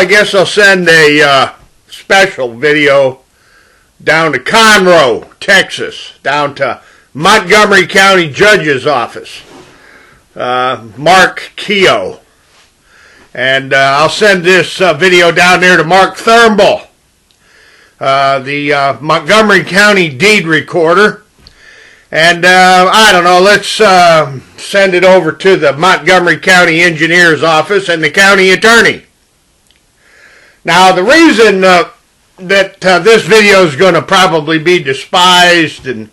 I guess I'll send a special video down to Conroe, Texas, down to Montgomery County Judge's office, Mark Keogh. And I'll send this video down there to Mark Thurnbull, the Montgomery County deed recorder. And I don't know, let's send it over to the Montgomery County Engineer's office and the county attorney. Now, the reason that this video is going to probably be despised and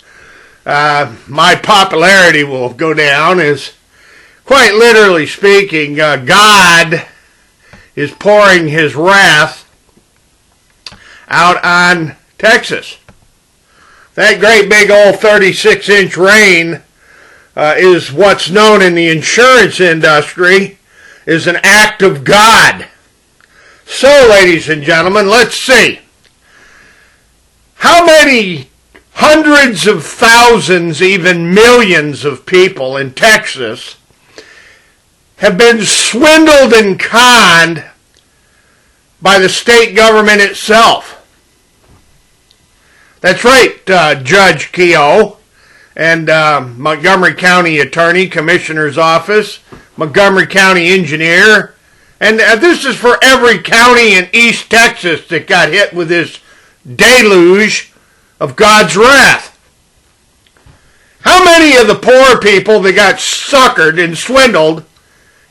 my popularity will go down is, quite literally speaking, God is pouring his wrath out on Texas. That great big old 36-inch rain is what's known in the insurance industry as an act of God. So, ladies and gentlemen, let's see. How many hundreds of thousands, even millions of people in Texas have been swindled and conned by the state government itself? That's right, Judge Keogh and Montgomery County Attorney, Commissioner's Office, Montgomery County Engineer. And this is for every county in East Texas that got hit with this deluge of God's wrath. How many of the poor people that got suckered and swindled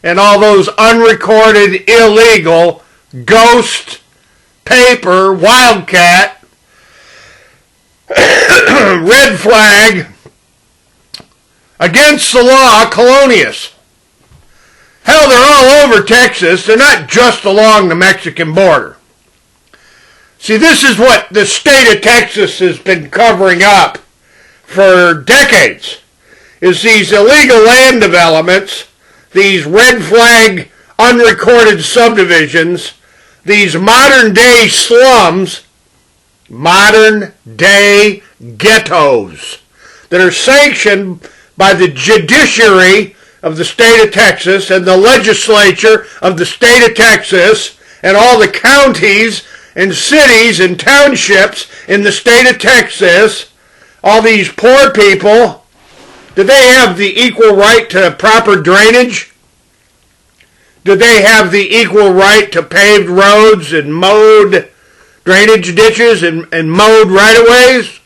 and all those unrecorded, illegal, ghost, paper, wildcat, red flag, against the law colonists? Hell, they're all over Texas. They're not just along the Mexican border. See, this is what the state of Texas has been covering up for decades, is these illegal land developments, these red flag unrecorded subdivisions, these modern day slums, modern day ghettos that are sanctioned by the judiciary of the state of Texas and the legislature of the state of Texas and all the counties and cities and townships in the state of Texas. All these poor people, do they have the equal right to proper drainage? Do they have the equal right to paved roads and mowed drainage ditches and mowed right-of-ways?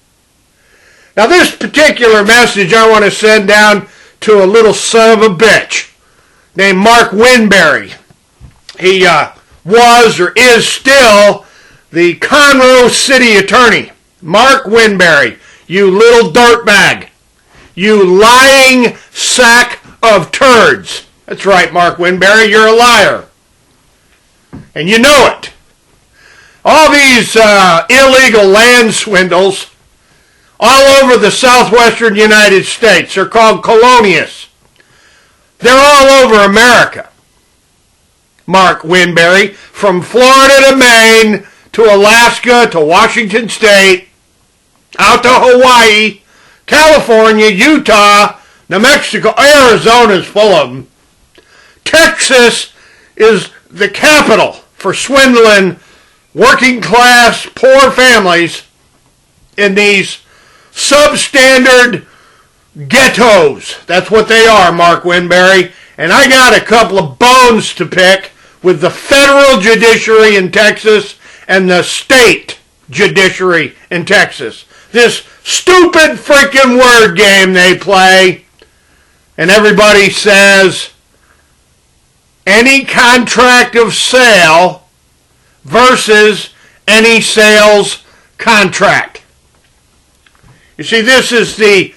Now, this particular message I want to send down to a little son of a bitch named Mark Winberry. He was or is still the Conroe City Attorney. Mark Winberry, you little dirtbag. You lying sack of turds. That's right, Mark Winberry, you're a liar. And you know it. All these illegal land swindles all over the southwestern United States are called colonists. They're all over America. Mark Winberry, from Florida to Maine to Alaska to Washington State, out to Hawaii, California, Utah, New Mexico, Arizona's full of them. Texas is the capital for swindling working class poor families in these substandard ghettos. That's what they are, Mark Winberry. And I got a couple of bones to pick with the federal judiciary in Texas and the state judiciary in Texas. This stupid freaking word game they play. And everybody says any contract of sale versus any sales contract. You see, this is the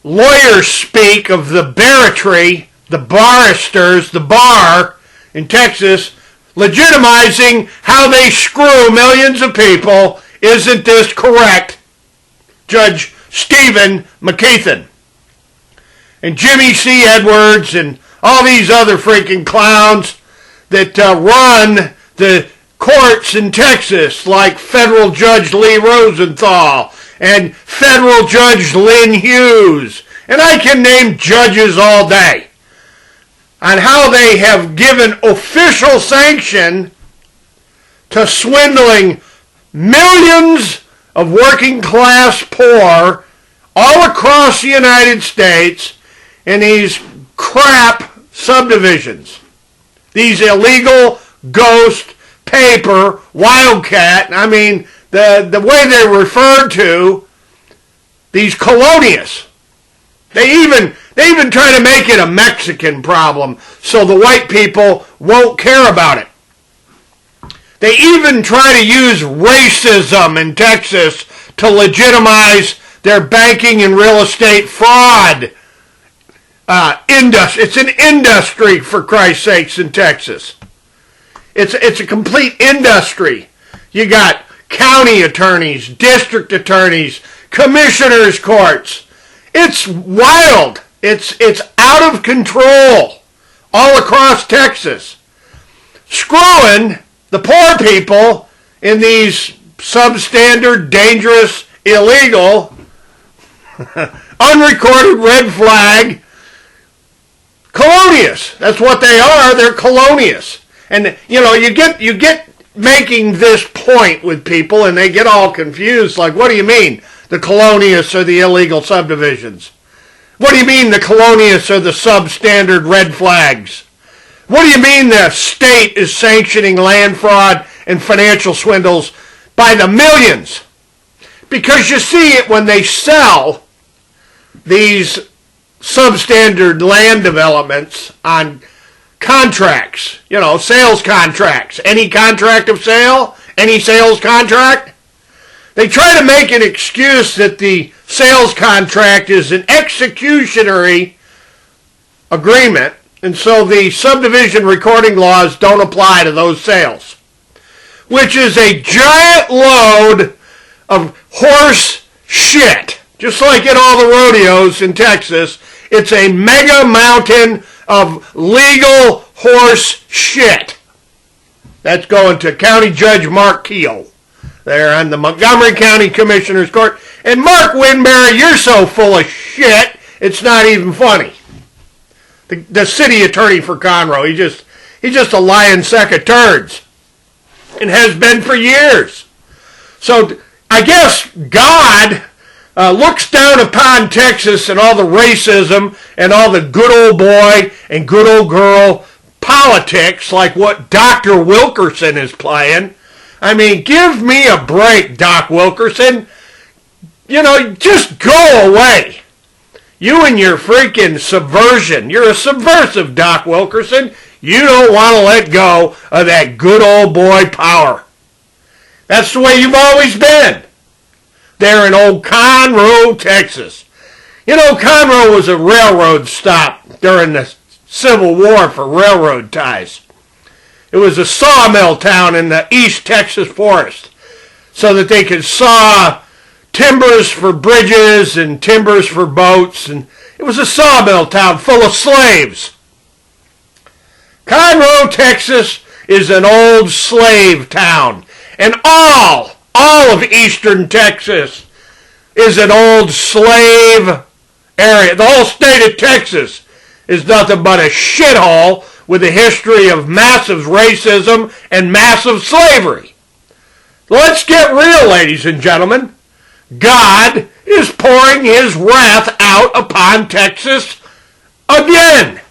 lawyer speak of the barratry, the barristers, the bar in Texas, legitimizing how they screw millions of people. Isn't this correct, Judge Stephen McKeithen? And Jimmy C. Edwards and all these other freaking clowns that run the courts in Texas, like Federal Judge Lee Rosenthal and Federal Judge Lynn Hughes. And I can name judges all day on how they have given official sanction to swindling millions of working class poor all across the United States in these crap subdivisions. These illegal ghost paper wildcat, I mean, the way they're referred to, these colonias. They even try to make it a Mexican problem so the white people won't care about it. They even try to use racism in Texas to legitimize their banking and real estate fraud industry. It's an industry, for Christ's sakes, in Texas. It's a complete industry. You got county attorneys, district attorneys, commissioners' courts. It's wild. It's out of control all across Texas. Screwing the poor people in these substandard, dangerous, illegal, unrecorded red flag colonias. That's what they are. They're colonias. And you get making this point with people and they get all confused, like, what do you mean the colonias are the illegal subdivisions? What do you mean the colonias are the substandard red flags? What do you mean the state is sanctioning land fraud and financial swindles by the millions? Because you see it when they sell these substandard land developments on contracts, sales contracts, any contract of sale, any sales contract. They try to make an excuse that the sales contract is an executionary agreement, and so the subdivision recording laws don't apply to those sales, which is a giant load of horse shit. Just like in all the rodeos in Texas, it's a mega mountain of legal horse shit. That's going to County Judge Mark Keel there on the Montgomery County Commissioner's Court. And Mark Winberry, you're so full of shit, it's not even funny. The city attorney for Conroe, he's just a lying sack of turds. And has been for years. So I guess God looks down upon Texas and all the racism and all the good old boy and good old girl politics like what Dr. Wilkerson is playing. I mean, give me a break, Doc Wilkerson. Just go away. You and your freaking subversion. You're a subversive, Doc Wilkerson. You don't want to let go of that good old boy power. That's the way you've always been. There in old Conroe, Texas. Conroe was a railroad stop during the Civil War for railroad ties. It was a sawmill town in the East Texas forest so that they could saw timbers for bridges and timbers for boats, and it was a sawmill town full of slaves. Conroe, Texas is an old slave town, and all of eastern Texas is an old slave area. The whole state of Texas is nothing but a shithole with a history of massive racism and massive slavery. Let's get real, ladies and gentlemen. God is pouring his wrath out upon Texas again.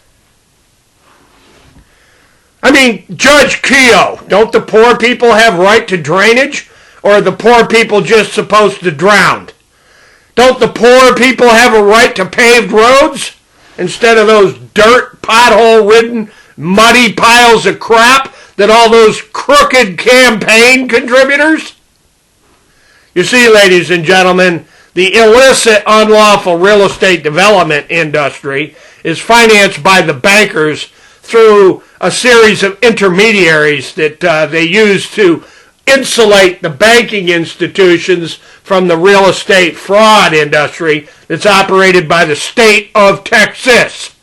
I mean, Judge Keogh, don't the poor people have right to drainage? Or are the poor people just supposed to drown? Don't the poor people have a right to paved roads instead of those dirt, pothole-ridden, muddy piles of crap that all those crooked campaign contributors? You see, ladies and gentlemen, the illicit, unlawful real estate development industry is financed by the bankers through a series of intermediaries that they use to insulate the banking institutions from the real estate fraud industry that's operated by the state of Texas.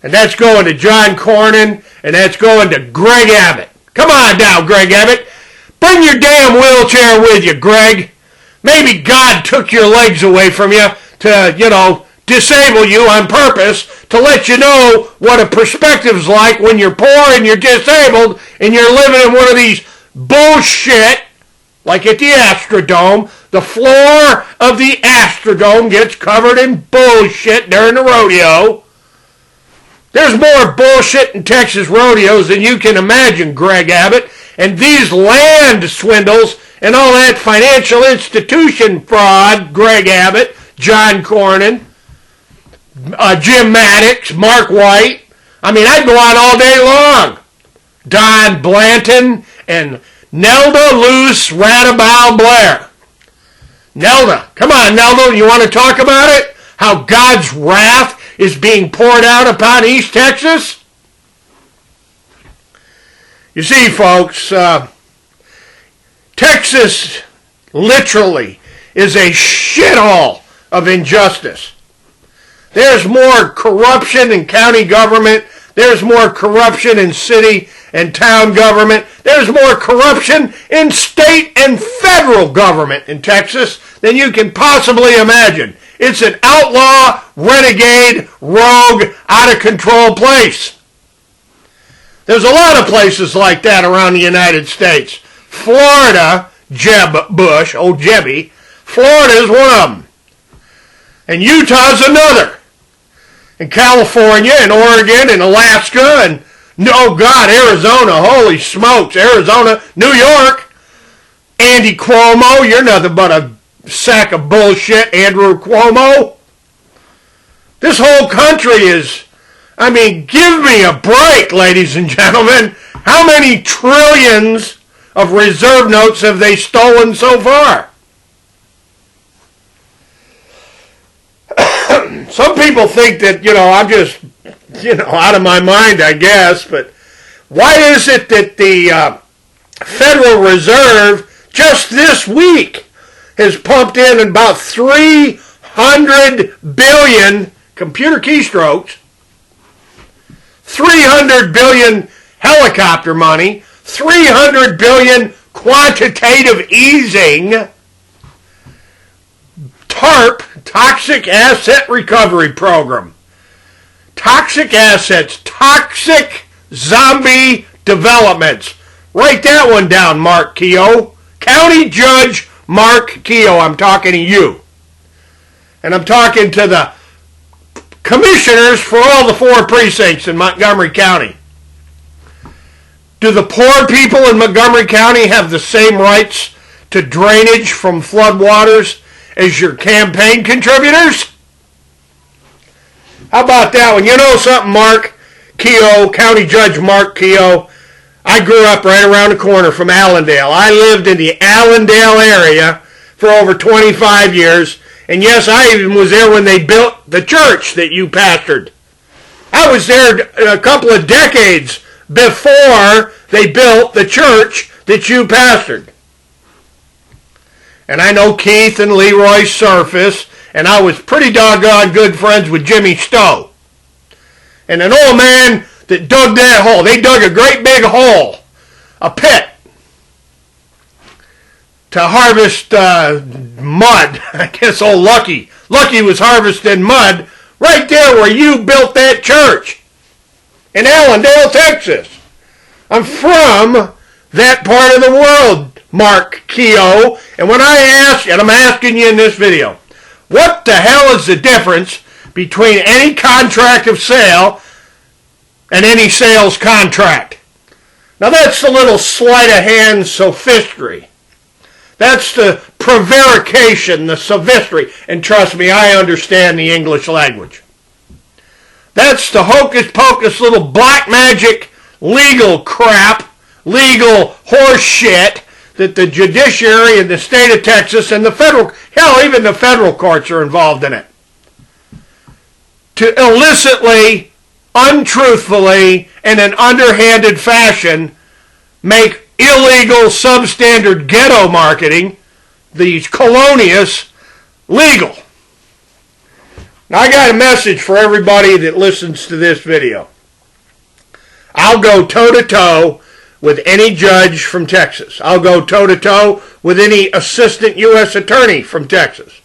And that's going to John Cornyn, and that's going to Greg Abbott. Come on now, Greg Abbott. Bring your damn wheelchair with you, Greg. Maybe God took your legs away from you to, disable you on purpose to let you know what a perspective's like when you're poor and you're disabled and you're living in one of these bullshit, like at the Astrodome. The floor of the Astrodome gets covered in bullshit during the rodeo. There's more bullshit in Texas rodeos than you can imagine, Greg Abbott. And these land swindles and all that financial institution fraud, Greg Abbott, John Cornyn, Jim Maddox, Mark White. I mean, I'd go on all day long. Don Blanton and Nelda Luce Radabau Blair. Nelda, come on, Nelda, you want to talk about it? How God's wrath is being poured out upon East Texas? You see, folks, Texas literally is a shithole of injustice. There's more corruption in county government. There's more corruption in city and town government. There's more corruption in state and federal government in Texas than you can possibly imagine. It's an outlaw, renegade, rogue, out-of-control place. There's a lot of places like that around the United States. Florida, Jeb Bush, old Jebby, Florida is one of them. And Utah's another. And California and Oregon and Alaska and, oh God, Arizona, holy smokes, Arizona, New York, Andy Cuomo, you're nothing but a sack of bullshit, Andrew Cuomo. This whole country is, I mean, give me a break, ladies and gentlemen. How many trillions of reserve notes have they stolen so far? Some people think that, I'm just, out of my mind, I guess, but why is it that the Federal Reserve just this week has pumped in about 300 billion computer keystrokes, 300 billion helicopter money, 300 billion quantitative easing, TARP, Toxic Asset Recovery Program. Toxic assets, toxic zombie developments. Write that one down, Mark Keogh. County Judge Mark Keogh, I'm talking to you. And I'm talking to the commissioners for all the 4 precincts in Montgomery County. Do the poor people in Montgomery County have the same rights to drainage from floodwaters as your campaign contributors? How about that one? You know something, Mark Keogh, County Judge Mark Keogh? I grew up right around the corner from Allendale. I lived in the Allendale area for over 25 years. And yes, I even was there when they built the church that you pastored. I was there a couple of decades before they built the church that you pastored. And I know Keith and Leroy Surface, and I was pretty doggone good friends with Jimmy Stowe. And an old man that dug that hole, they dug a great big hole, a pit, to harvest mud. I guess old Lucky was harvesting mud right there where you built that church in Allendale, Texas. I'm from that part of the world, Mark Keogh. And when I ask, and I'm asking you in this video, what the hell is the difference between any contract of sale and any sales contract? Now that's the little sleight of hand sophistry. That's the prevarication, the sophistry. And trust me, I understand the English language. That's the hocus pocus little black magic legal crap, legal horse shit that the judiciary in the state of Texas and the federal, hell, even the federal courts are involved in it. To illicitly, untruthfully, in an underhanded fashion, make illegal substandard ghetto marketing, these colonias, legal. Now I got a message for everybody that listens to this video. I'll go toe-to-toe with any judge from Texas. I'll go toe-to-toe with any assistant U.S. attorney from Texas.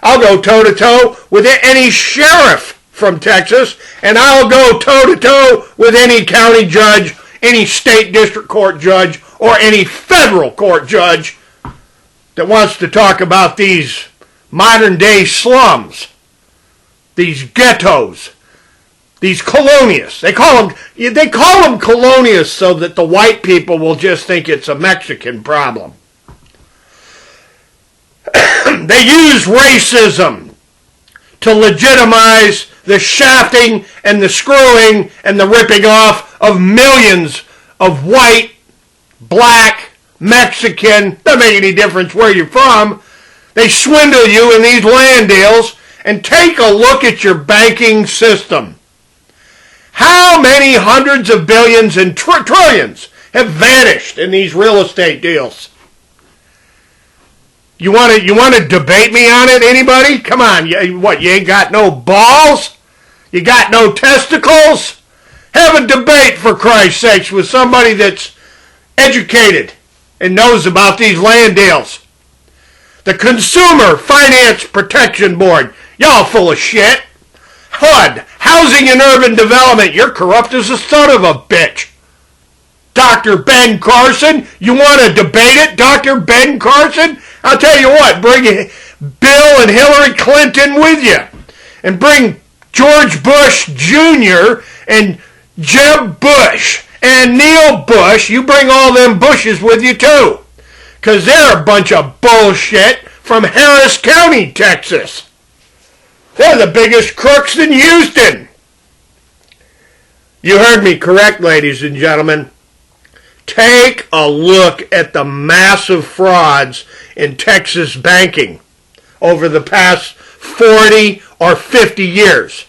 I'll go toe-to-toe with any sheriff from Texas, and I'll go toe-to-toe with any county judge, any state district court judge, or any federal court judge that wants to talk about these modern-day slums, these ghettos, these colonias. They call them colonias so that the white people will just think it's a Mexican problem. They use racism to legitimize the shafting and the screwing and the ripping off of millions of white, black, Mexican, doesn't make any difference where you're from. They swindle you in these land deals. And take a look at your banking system. How many hundreds of billions and trillions have vanished in these real estate deals? You want to debate me on it, anybody? Come on, you ain't got no balls? You got no testicles? Have a debate, for Christ's sakes, with somebody that's educated and knows about these land deals. The Consumer Finance Protection Board, y'all full of shit. HUD, Housing and Urban Development, you're corrupt as a son of a bitch. Dr. Ben Carson, you want to debate it, Dr. Ben Carson? I'll tell you what, bring Bill and Hillary Clinton with you. And bring George Bush Jr. and Jeb Bush and Neil Bush. You bring all them Bushes with you too. Because they're a bunch of bullshit from Harris County, Texas. They're the biggest crooks in Houston. You heard me correct, ladies and gentlemen. Take a look at the massive frauds in Texas banking over the past 40 or 50 years.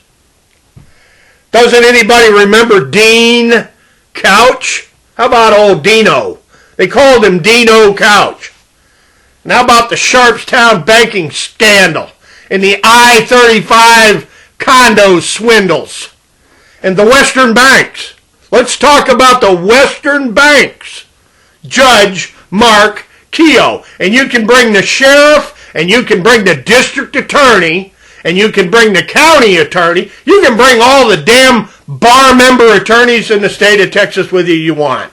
Doesn't anybody remember Dean Couch? How about old Dino? They called him Dino Couch. And how about the Sharpstown banking scandal and the I-35 condo swindles and the Western banks? Let's talk about the Western banks. Judge Mark Keough. And you can bring the sheriff, and you can bring the district attorney, and you can bring the county attorney. You can bring all the damn bar member attorneys in the state of Texas with you want.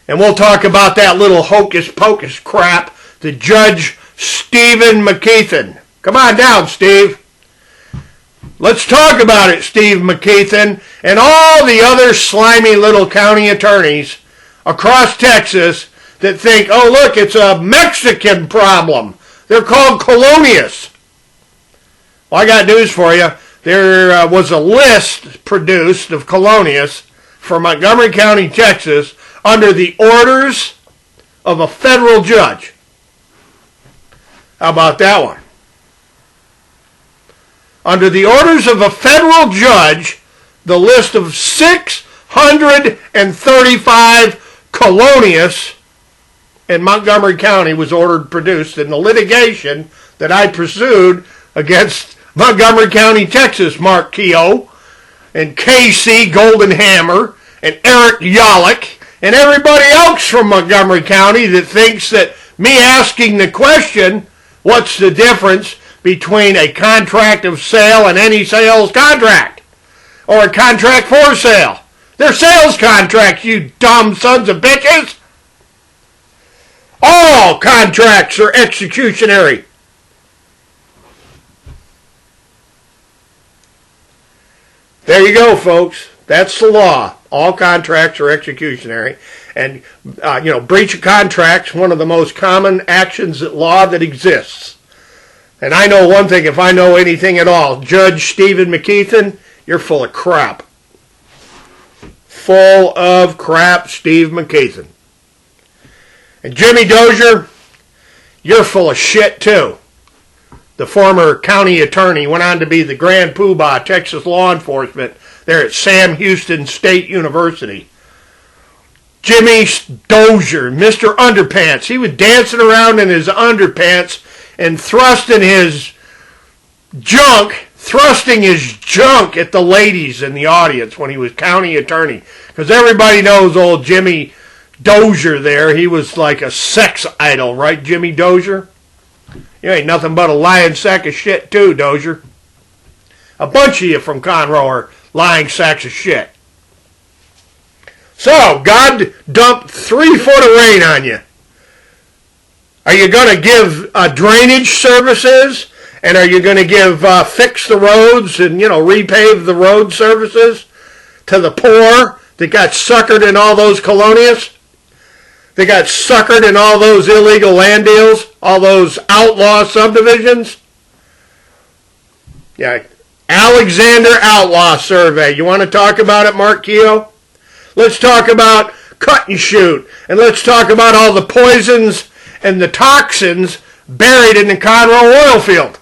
And we'll talk about that little hocus pocus crap, the Judge Stephen McKeithen. Come on down, Steve. Let's talk about it, Steve McKeithen, and all the other slimy little county attorneys across Texas that think, oh, look, it's a Mexican problem. They're called colonias. Well, I got news for you. There was a list produced of colonias for Montgomery County, Texas, under the orders of a federal judge. How about that one? Under the orders of a federal judge, the list of 635 colonias in Montgomery County was ordered produced in the litigation that I pursued against Montgomery County, Texas, Mark Keough, and KC Goldenhammer, and Eric Yollick, and everybody else from Montgomery County that thinks that me asking the question, what's the difference between a contract of sale and any sales contract, or a contract for sale? They're sales contracts, you dumb sons of bitches. All contracts are executionary. There you go, folks. That's the law. All contracts are executionary. And, breach of contract's one of the most common actions at law that exists. And I know one thing, if I know anything at all, Judge Stephen McKeithen, you're full of crap. Full of crap, Steve McKeithen. And Jimmy Dozier, you're full of shit too. The former county attorney went on to be the Grand Poobah Texas law enforcement there at Sam Houston State University. Jimmy Dozier, Mr. Underpants, he was dancing around in his underpants and thrusting his junk at the ladies in the audience when he was county attorney. Because everybody knows old Jimmy Dozier there. He was like a sex idol, right, Jimmy Dozier? You ain't nothing but a lying sack of shit too, Dozier. A bunch of you from Conroe are lying sacks of shit. So, God dumped 3 foot of rain on you. Are you going to give drainage services? And are you going to give fix the roads and, repave the road services to the poor that got suckered in all those colonias? They got suckered in all those illegal land deals, all those outlaw subdivisions? Yeah, Alexander Outlaw Survey. You want to talk about it, Mark Keogh? Let's talk about cut and shoot, and let's talk about all the poisons and the toxins buried in the Conroe oil field.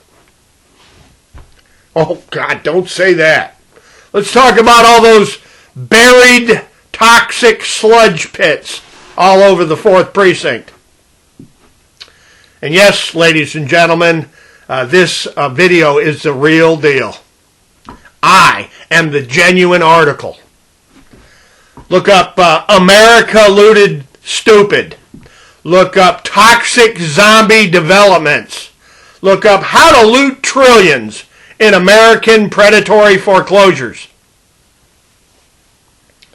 Oh, God, don't say that. Let's talk about all those buried toxic sludge pits all over the 4th Precinct. And yes, ladies and gentlemen, this video is the real deal. I am the genuine article. Look up America Looted Stupid. Look up Toxic Zombie Developments. Look up How to Loot Trillions in American Predatory Foreclosures.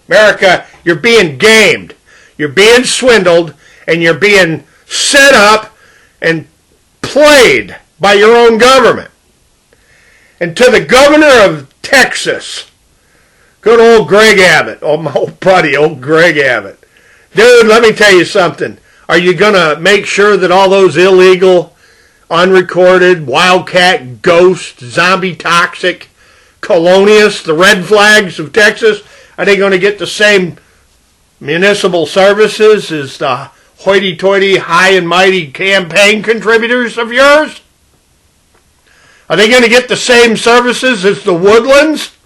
America, you're being gamed. You're being swindled, and you're being set up and played by your own government. And to the governor of Texas, good old Greg Abbott, my old buddy, old Greg Abbott. Dude, let me tell you something. Are you going to make sure that all those illegal, unrecorded, wildcat, ghost, zombie toxic colonists, the red flags of Texas, are they going to get the same municipal services as the hoity-toity, high and mighty campaign contributors of yours? Are they going to get the same services as the Woodlands?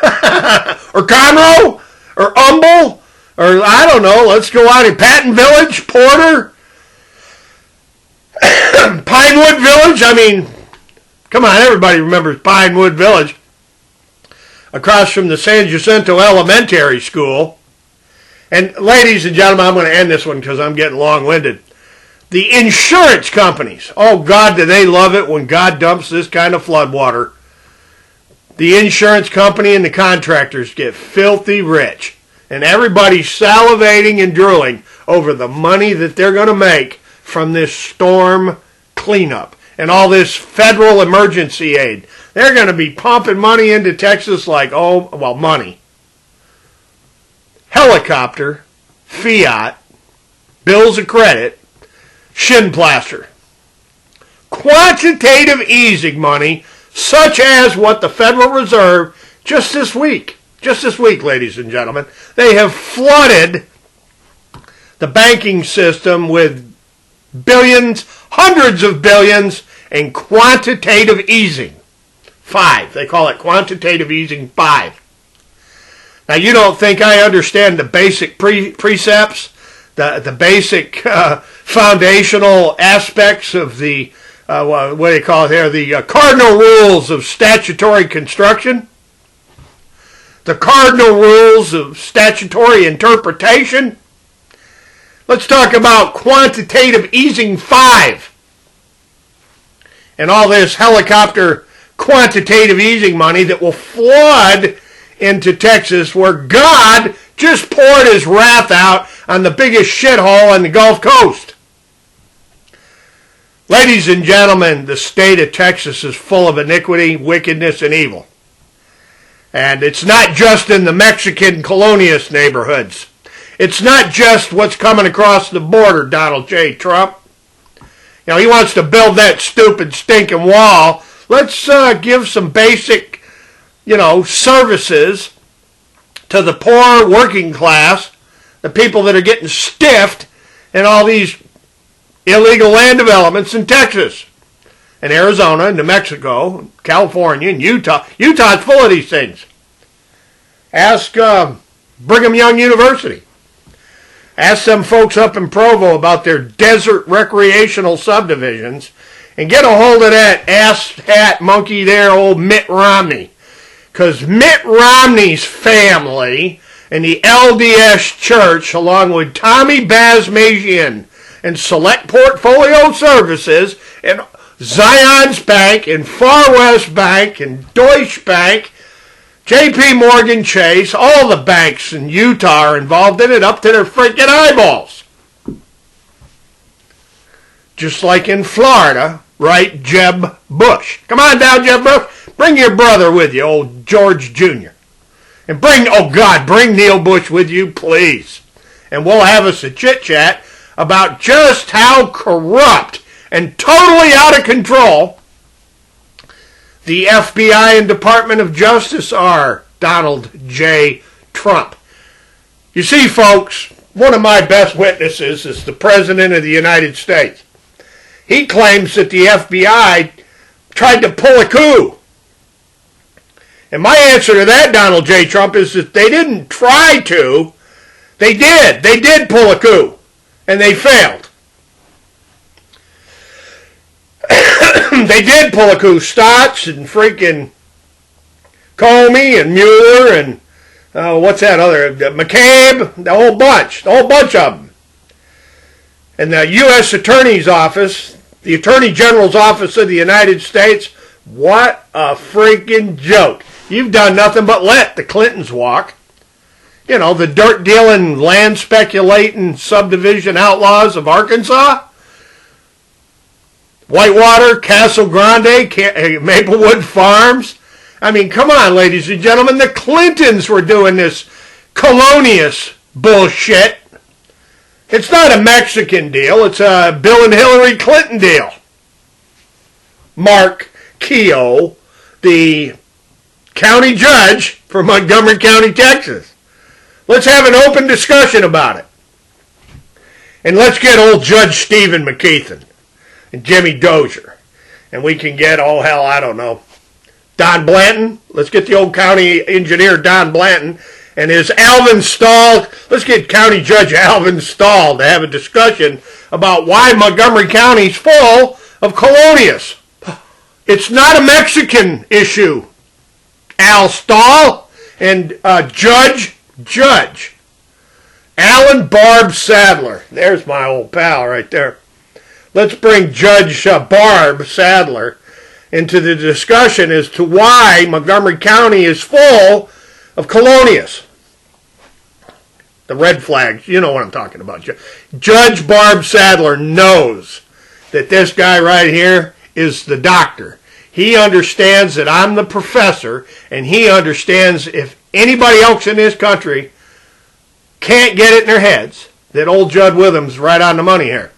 Or Conroe? Or Humble? Or, I don't know, let's go out in Patton Village, Porter, Pinewood Village. I mean, come on, everybody remembers Pinewood Village. Across from the San Jacinto Elementary School. And ladies and gentlemen, I'm going to end this one because I'm getting long-winded. The insurance companies. Oh, God, do they love it when God dumps this kind of floodwater. The insurance company and the contractors get filthy rich. And everybody's salivating and drooling over the money that they're going to make from this storm cleanup and all this federal emergency aid. They're going to be pumping money into Texas like, money. Helicopter, fiat, bills of credit, shin plaster. Quantitative easing money, such as what the Federal Reserve just this week, ladies and gentlemen, they have flooded the banking system with billions, hundreds of billions in quantitative easing. 5. They call it quantitative easing 5. Now, you don't think I understand the basic precepts, the basic foundational aspects of the, what do you call it here, the cardinal rules of statutory construction? The cardinal rules of statutory interpretation? Let's talk about quantitative easing 5. And all this helicopter quantitative easing money that will flood into Texas, where God just poured his wrath out on the biggest shithole on the Gulf Coast. Ladies and gentlemen, the state of Texas is full of iniquity, wickedness, and evil. And it's not just in the Mexican colonialist neighborhoods. It's not just what's coming across the border, Donald J. Trump. He wants to build that stupid stinking wall. Let's give some basic, services to the poor working class, the people that are getting stiffed in all these illegal land developments in Texas and Arizona, New Mexico, California, and Utah. Utah's full of these things. Ask Brigham Young University. Ask them folks up in Provo about their desert recreational subdivisions, and get a hold of that ass-hat monkey there, old Mitt Romney. Because Mitt Romney's family and the LDS Church, along with Tommy Bazmajian and Select Portfolio Services and Zions Bank and Far West Bank and Deutsche Bank, J.P. Morgan Chase, all the banks in Utah are involved in it up to their freaking eyeballs. Just like in Florida, right, Jeb Bush. Come on down, Jeb Bush. Bring your brother with you, old George Jr. And bring Neil Bush with you, please. And we'll have us a chit-chat about just how corrupt and totally out of control the FBI and Department of Justice are, Donald J. Trump. You see, folks, one of my best witnesses is the President of the United States. He claims that the FBI tried to pull a coup. And my answer to that, Donald J. Trump, is that they didn't try to. They did. They did pull a coup. And they failed. They did pull a coup. Stotts and freaking Comey and Mueller and what's that other? McCabe, the whole bunch of them. And the U.S. Attorney's Office, the Attorney General's Office of the United States, what a freaking joke. You've done nothing but let the Clintons walk. You know, the dirt-dealing, land-speculating subdivision outlaws of Arkansas. Whitewater, Castle Grande, Maplewood Farms. I mean, come on, ladies and gentlemen. The Clintons were doing this colonious bullshit. It's not a Mexican deal. It's a Bill and Hillary Clinton deal. Mark Keogh, the county judge for Montgomery County, Texas. Let's have an open discussion about it. And let's get old Judge Stephen McKeithen and Jimmy Dozier. And we can get, oh hell, I don't know, Don Blanton. Let's get the old county engineer Don Blanton and his Alvin Stahl. Let's get County Judge Alvin Stahl to have a discussion about why Montgomery County's full of colonials. It's not a Mexican issue, Al Stahl and Judge Alan Barb Sadler. There's my old pal right there. Let's bring Judge Barb Sadler into the discussion as to why Montgomery County is full of colonials. The red flags, you know what I'm talking about. Judge Barb Sadler knows that this guy right here is the doctor. He understands that I'm the professor, and he understands if anybody else in this country can't get it in their heads that old Judd Witham's right on the money here.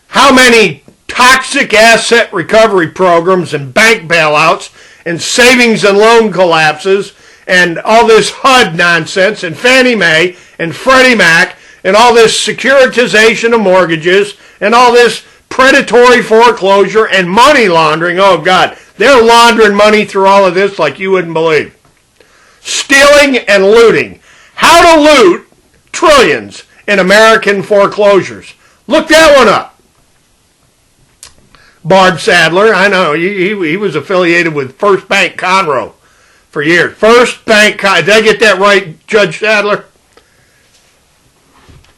How many toxic asset recovery programs and bank bailouts and savings and loan collapses and all this HUD nonsense and Fannie Mae and Freddie Mac and all this securitization of mortgages and all this predatory foreclosure and money laundering. Oh, God. They're laundering money through all of this like you wouldn't believe. Stealing and looting. How to loot trillions in American foreclosures. Look that one up. Barb Sadler, I know, he was affiliated with First Bank Conroe for years. First Bank, did I get that right, Judge Sadler?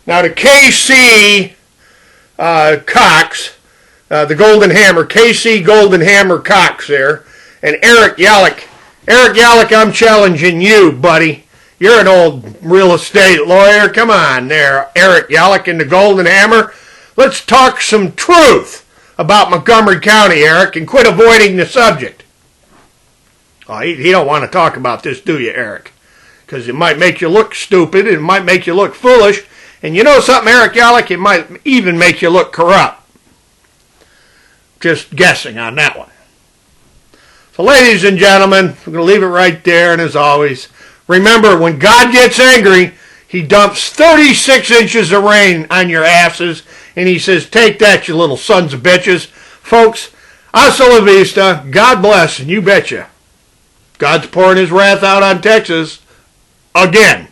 Now, the KC Cox, the Golden Hammer, KC Golden Hammer Cox there, and Eric Yallick. Eric Yallick, I'm challenging you, buddy. You're an old real estate lawyer. Come on there, Eric Yallick and the Golden Hammer. Let's talk some truth about Montgomery County, Eric, and quit avoiding the subject. Oh, he don't want to talk about this, do you, Eric? Because it might make you look stupid, it might make you look foolish, and you know something, Eric Yallick, it might even make you look corrupt. Just guessing on that one. So, ladies and gentlemen, we're going to leave it right there, and as always, remember, when God gets angry, he dumps 36 inches of rain on your asses, and he says, take that, you little sons of bitches. Folks, hasta la vista, God bless, and you betcha. God's pouring his wrath out on Texas again.